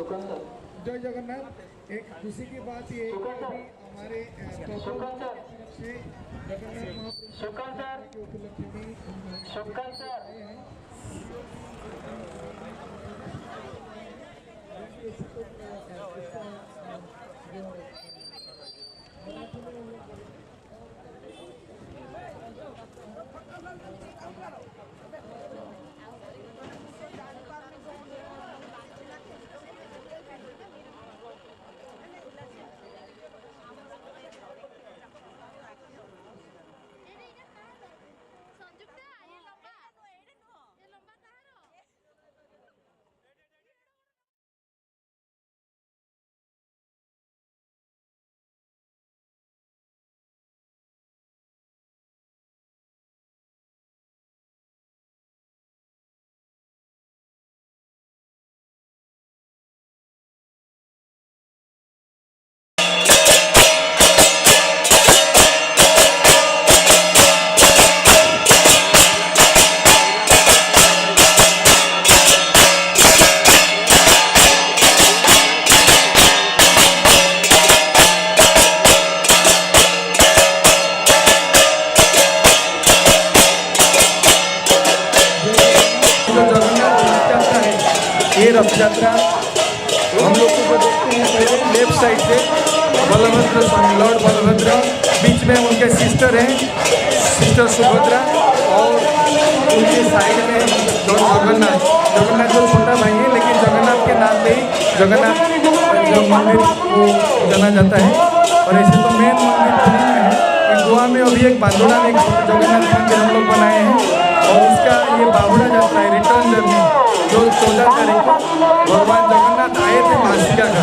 जय जगन्नाथ। एक खुशी की बात ये है कि हमारे से जगन्नाथ महाप्रभु के उपलक्ष्य में आए हैं। ये रथ यात्रा हम लोग को देखते हैं पहले लेफ्ट साइड से बलभद्र स्वामी लॉर्ड बलभद्र, बीच में उनके सिस्टर हैं सिस्टर सुभद्रा और उनके साइड में जगन्नाथ। जगन्नाथ जो छोटा भाई है लेकिन जगन्नाथ के नाम पे ही जगन्नाथ जो मंदिर को जाना जाता है। और ऐसे तो मेन मंदिर पुरी में है। गोवा में अभी एक बांदोड़ा में एक जगन्नाथ मंदिर हम लोग बनाए हैं और उसका ये बाहुड़ा जाता है रिटर्न जर्नी जो 14 तारीख को भगवान जगन्नाथ आए थे मासिका का।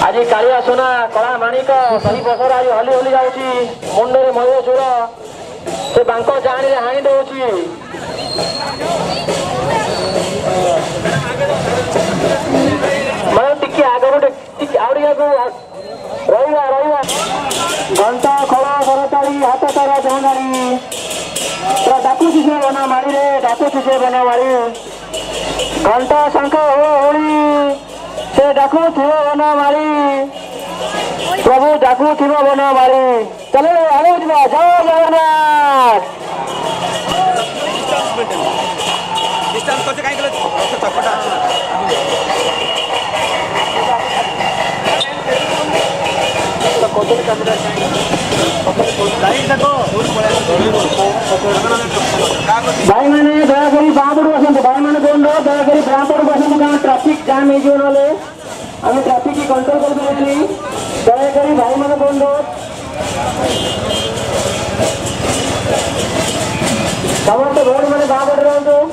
आज कालिया सोना कला माणिक सही बसर आज हली हली जाऊँगी मुंडे मयूर चूर से बांक जाणी हाणी दौची मैं टिके आगे रहा रहा घंटा खड़ा सरताड़ी हाथ तारा जहांगाड़ी डाकुची से बना मारी रे डाकुची से बना मारी घंटा शंख होली से डाकू थी बना मारी प्रभु डाकू थी बना मारी चलो आगे जय जगन्नाथ। डिस्टेंस करते काय केलं चपटा कोतरी कॅमेरा भाई मैंने दयाकरी बापड़ बसंत भाई मैंने बोल रहा दयाकरी बापड़ बसंत का ट्रैफिक जाम है जो वाले हमें ट्रैफिक की कंट्रोल कर देंगे दयाकरी भाई मैंने बोल रहा समस्त रोड मैंने बापड़ रहा हूँ